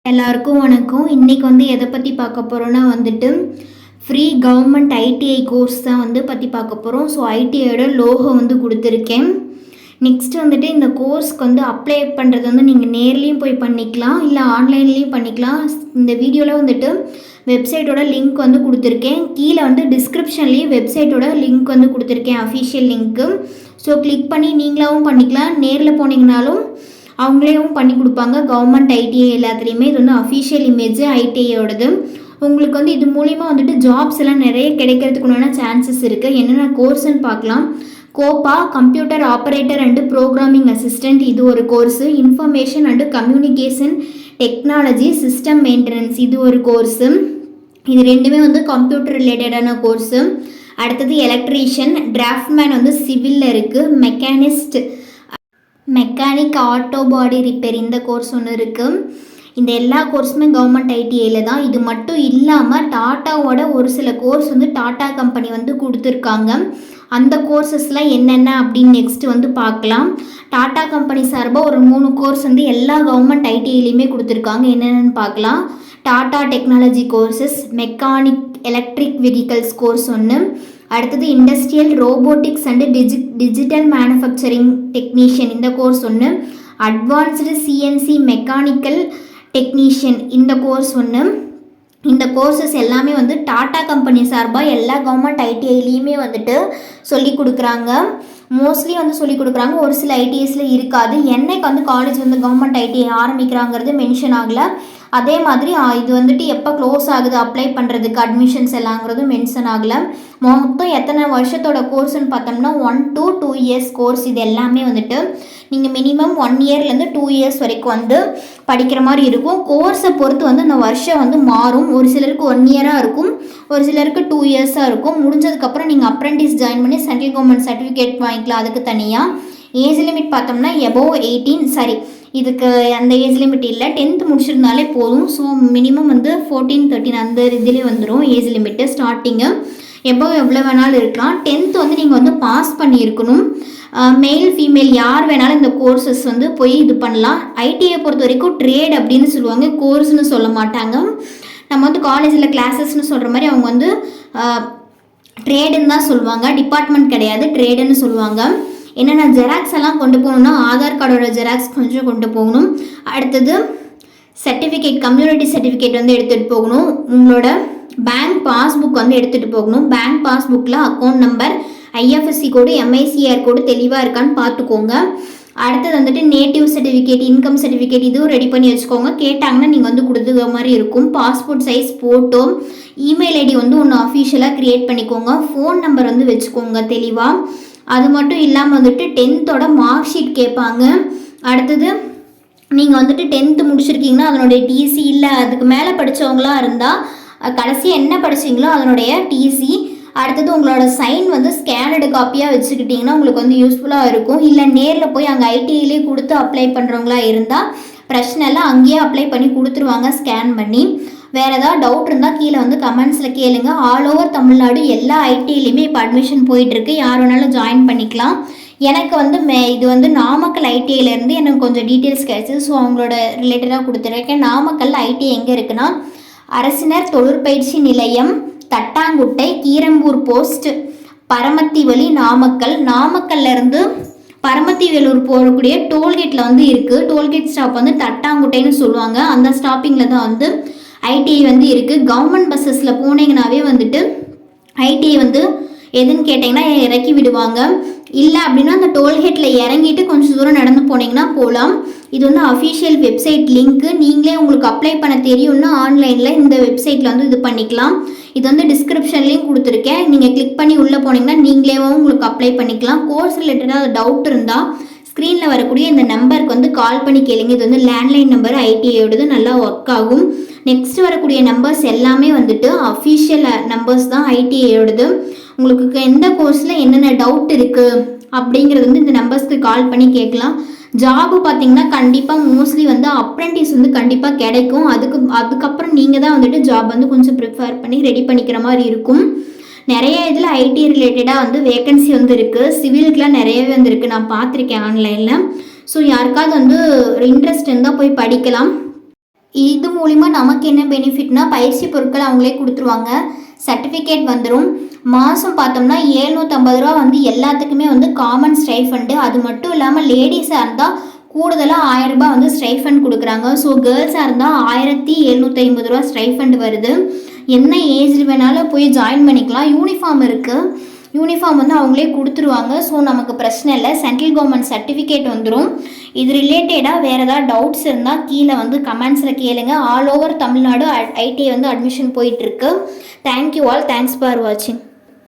எல்லாருக்கும் வணக்கம். இன்றைக்கி எதை பற்றி பார்க்க போகிறோன்னா ஃப்ரீ கவர்மெண்ட் ஐடிஐ கோர்ஸ் தான் பற்றி பார்க்க போகிறோம். ஸோ ஐடிஐயோட லோகோ கொடுத்துருக்கேன். நெக்ஸ்ட் இந்த கோர்ஸ்க்கு அப்ளை பண்ணுறது நீங்கள் நேர்லேயும் போய் பண்ணிக்கலாம், இல்லை ஆன்லைன்லேயும் பண்ணிக்கலாம். இந்த வீடியோவில் வெப்சைட்டோட லிங்க் கொடுத்துருக்கேன். கீழே டிஸ்கிரிப்ஷன்லேயும் வெப்சைட்டோட லிங்க் கொடுத்துருக்கேன், அஃபிஷியல் லிங்க்கு. ஸோ கிளிக் பண்ணி நீங்களாகவும் பண்ணிக்கலாம், நேரில் போனீங்கனாலும் அவங்களேவும் பண்ணி கொடுப்பாங்க. கவர்மெண்ட் ஐடிஐ எல்லாத்துலேயுமே இது அஃபிஷியல் இமேஜ் ஐடிஐயோடது. உங்களுக்கு இது மூலிமா ஜாப்ஸ் எல்லாம் நிறைய கிடைக்கிறதுக்குண்டான சான்சஸ் இருக்குது. என்னென்ன கோர்ஸ்ன்னு பார்க்கலாம். COPA computer operator and programming assistant, இது ஒரு course. Information and communication technology system maintenance, இது ஒரு கோர்ஸு. இது ரெண்டுமே கம்ப்யூட்டர் ரிலேட்டடான கோர்ஸு. அடுத்தது எலக்ட்ரீஷியன், டிராஃப்ட்மேன் சிவிலில் இருக்குது. மெக்கானிக் ஆட்டோ பாடி ரிப்பேர், இந்த கோர்ஸ் ஒன்று இருக்குது. இந்த எல்லா கோர்ஸுமே கவர்மெண்ட் ஐடிஐயில் தான். இது மட்டும் இல்லாமல் டாட்டாவோட ஒரு சில கோர்ஸ் டாட்டா கம்பெனி கொடுத்துருக்காங்க. அந்த கோர்சஸ்லாம் என்னென்ன அப்படின்னு நெக்ஸ்ட் பார்க்கலாம். டாட்டா கம்பெனி சார்பாக ஒரு 3 கோர்ஸ் எல்லா கவர்மெண்ட் ஐடிஐலையுமே கொடுத்துருக்காங்க. என்னென்னு பார்க்கலாம். Tata technology courses, mechanic electric vehicles course ஒன்று. அடுத்தது industrial robotics and digital manufacturing technician, இந்த கோர்ஸ் ஒன்று. அட்வான்ஸ்டு சிஎன்சி மெக்கானிக்கல் டெக்னீஷியன், இந்த கோர்ஸ் ஒன்று. இந்த கோர்சஸ் எல்லாமே டாட்டா கம்பெனி சார்பாக எல்லா கவர்மெண்ட் ஐடிஐலையுமே சொல்லி கொடுக்குறாங்க. மோஸ்ட்லி சொல்லி கொடுக்குறாங்க. ஒரு சில ஐடிஐஸில் இருக்காது. என்னைக்கு காலேஜ் கவர்மெண்ட் ஐடிஐ ஆரம்பிக்கிறாங்கிறது மென்ஷன் ஆகலை. அதே மாதிரி இது எப்போ க்ளோஸ் ஆகுது அப்ளை பண்ணுறதுக்கு அட்மிஷன்ஸ் எல்லாங்கிறதும் மென்ஷன் ஆகலை. மொத்தம் எத்தனை வருஷத்தோட கோர்ஸ்ன்னு பார்த்தோம்னா 1 to 2 years கோர்ஸ். இது எல்லாமே நீங்கள் மினிமம் 1 yearலேருந்து 2 years வரைக்கும் படிக்கிற மாதிரி இருக்கும். கோர்ஸை பொறுத்து அந்த வருஷம் மாறும். ஒரு சிலருக்கு 1 year-ஆக இருக்கும், ஒரு சிலருக்கு 2 years-ஆக இருக்கும். முடிஞ்சதுக்கப்புறம் நீங்கள் அப்ரெண்டிஸ் ஜாயின் பண்ணி சென்ட்ரல் கவர்மெண்ட் சர்டிஃபிகேட் வாங்கிக்கலாம். அதுக்கு தனியாக ஏஜ் லிமிட் பார்த்தோம்னா above 18, இதுக்கு அந்த ஏஜ் லிமிட் இல்லை, 10th முடிச்சிருந்தாலே போதும். ஸோ மினிமம் 14, 13 அந்த இதிலே வந்துடும் ஏஜ் லிமிட்டு. ஸ்டார்டிங்கு எவ்வளோ வேணாலும் இருக்கலாம். 10th நீங்கள் பாஸ் பண்ணியிருக்கணும். மெயில் ஃபீமேல் யார் வேணாலும் இந்த கோர்சஸ் போய் இது பண்ணலாம். ஐடிஐ பொறுத்த வரைக்கும் ட்ரேட் அப்படின்னு சொல்லுவாங்க, கோர்ஸ்னு சொல்ல மாட்டாங்க. நம்ம காலேஜில் கிளாஸஸ்னு சொல்கிற மாதிரி அவங்க ட்ரேடுன்னு தான் சொல்லுவாங்க. டிபார்ட்மெண்ட் கிடையாது, ட்ரேடுன்னு சொல்லுவாங்க. என்னென்ன ஜெராக்ஸ் எல்லாம் கொண்டு போகணுன்னா ஆதார் கார்டோட ஜெராக்ஸ் கொஞ்சம் கொண்டு போகணும். அடுத்தது சர்டிஃபிகேட், கம்யூனிட்டி சர்டிஃபிகேட் எடுத்துகிட்டு போகணும். உங்களோட பேங்க் பாஸ்புக் எடுத்துகிட்டு போகணும். பேங்க் பாஸ்புக்கில் account number, IFSC code, MICR code தெளிவாக இருக்கான்னு பார்த்துக்கோங்க. அடுத்தது நேட்டிவ் சர்டிஃபிகேட், இன்கம் சர்டிஃபிகேட், இதுவும் ரெடி பண்ணி வச்சுக்கோங்க. கேட்டாங்கன்னா நீங்கள் கொடுத்துக்கிற மாதிரி இருக்கும். Passport size photo, email ID ஒன்று அஃபிஷியலாக க்ரியேட் பண்ணிக்கோங்க. ஃபோன் நம்பர் வச்சுக்கோங்க தெளிவாக. அது மட்டும் இல்லாமல் 10th மார்க் ஷீட் கேட்பாங்க. அடுத்தது நீங்கள் 10th முடிச்சிருக்கீங்கன்னா அதனுடைய டிசி, இல்லை அதுக்கு மேலே படித்தவங்களாக இருந்தால் கடைசியாக என்ன படிச்சிங்களோ அதனுடைய டிசி. அடுத்தது உங்களோட சைன் ஸ்கேனடு காப்பியாக வச்சுக்கிட்டிங்கன்னா உங்களுக்கு யூஸ்ஃபுல்லாக இருக்கும். இல்லை நேரில் போய் அங்கே ஐடிஐலே கொடுத்து அப்ளை பண்ணுறவங்களா இருந்தால் பிரச்சனை இல்லை, அங்கேயே அப்ளை பண்ணி கொடுத்துருவாங்க ஸ்கேன் பண்ணி. வேறு ஏதாவது டவுட் இருந்தால் கீழே கமெண்ட்ஸில் கேளுங்க. ஆல் ஓவர் தமிழ்நாடு எல்லா ஐடிஐலையுமே இப்போ அட்மிஷன் போயிட்டுருக்கு, யார் வேணாலும் ஜாயின் பண்ணிக்கலாம். எனக்கு இது நாமக்கல் ஐடிஐலேருந்து எனக்கு கொஞ்சம் டீட்டெயில்ஸ் கிடச்சிது. ஸோ அவங்களோட ரிலேட்டடாக கொடுத்துருக்கேன். நாமக்கல் ஐடிஐ எங்கே இருக்குன்னா அரசினர் தொழிற்பயிற்சி நிலையம், தட்டாங்குட்டை, கீரம்பூர் போஸ்ட், பரமத்தி வழி, நாமக்கல். நாமக்கல்லேருந்து பரமத்தி வேலூர் போகக்கூடிய டோல்கேட்டில் இருக்குது. டோல்கேட் ஸ்டாப் தட்டாங்குட்டைன்னு சொல்லுவாங்க. அந்த ஸ்டாப்பிங்கில் தான் ஐடிஐ இருக்குது. கவர்மெண்ட் பஸ்ஸஸில் போனீங்கன்னாவே ஐடிஐ எதுன்னு கேட்டிங்கன்னா இறக்கி விடுவாங்க. இல்லை அப்படின்னா அந்த டோல்கேட்டில் இறங்கிட்டு கொஞ்சம் தூரம் நடந்து போனீங்கன்னா போகலாம். இது அஃபிஷியல் வெப்சைட் லிங்க்கு. நீங்களே உங்களுக்கு அப்ளை பண்ண தெரியும்னா ஆன்லைனில் இந்த வெப்சைட்டில் இது பண்ணிக்கலாம். இது டிஸ்கிரிப்ஷன்லேயும் கொடுத்துருக்கேன். நீங்கள் கிளிக் பண்ணி உள்ளே போனீங்கன்னா நீங்களேவும் உங்களுக்கு அப்ளை பண்ணிக்கலாம். கோர்ஸ் ரிலேட்டடாக டவுட் இருந்தால் ஸ்க்ரீனில் வரக்கூடிய இந்த நம்பருக்கு கால் பண்ணி கேளுங்க. இது லேண்ட்லைன் நம்பர், ஐடிஐயோடது நல்லா ஒர்க் ஆகும். நெக்ஸ்ட் வரக்கூடிய நம்பர்ஸ் எல்லாமே அஃபிஷியல் நம்பர்ஸ் தான் ஐடிஐயோடது. உங்களுக்கு எந்த கோர்ஸில் என்னென்ன டவுட் இருக்குது அப்படிங்கிறது இந்த நம்பர்ஸ்க்கு கால் பண்ணி கேட்கலாம். ஜாபு பார்த்தீங்கன்னா கண்டிப்பாக மோஸ்ட்லி அப்ரெண்டிஸ் கண்டிப்பாக கிடைக்கும். அதுக்கப்புறம் நீங்கள் தான் ஜாப் கொஞ்சம் ப்ரிஃபர் பண்ணி ரெடி பண்ணிக்கிற மாதிரி இருக்கும். நிறைய இதில் ஐடி ரிலேட்டடாக வேகன்சி இருக்குது. சிவிலுக்குலாம் நிறையவே இருக்குது, நான் பார்த்துருக்கேன் ஆன்லைனில். ஸோ யாருக்காவது இன்ட்ரெஸ்ட் இருந்தால் போய் படிக்கலாம். இது மூலிமா நமக்கு என்ன பெனிஃபிட்னா பயிற்சி பொருட்கள் அவங்களே கொடுத்துருவாங்க, சர்டிஃபிகேட் வந்துடும். மாதம் பார்த்தோம்னா 750 ரூபா வந்து எல்லாத்துக்குமே வந்து காமன் ஸ்டைஃபண்டு. அது மட்டும் இல்லாமல் லேடிஸாக இருந்தால் கூடுதலாக 1000 ரூபாய் வந்து ஸ்டைஃபண்ட் கொடுக்குறாங்க. ஸோ கேர்ள்ஸாக இருந்தால் 1750 ரூபா ஸ்டைஃபண்ட் வருது. என்ன ஏஜ் வேணாலும் போய் ஜாயின் பண்ணிக்கலாம். யூனிஃபார்ம் இருக்குது, யூனிஃபார்ம் வந்து அவங்களே கொடுத்துருவாங்க. ஸோ நமக்கு பிரச்சனை இல்லை, சென்ட்ரல் கவர்மெண்ட் சர்டிஃபிகேட் வந்துடும். இது ரிலேட்டடாக வேறு ஏதாவது டவுட்ஸ் இருந்தால் கீழே வந்து கமெண்ட்ஸில் கேளுங்க. ஆல் ஓவர் தமிழ்நாடு ஐடிஐ வந்து அட்மிஷன் போயிட்டுருக்கு. தேங்க்யூ ஆல், தேங்க்ஸ் ஃபார் வாட்சிங்.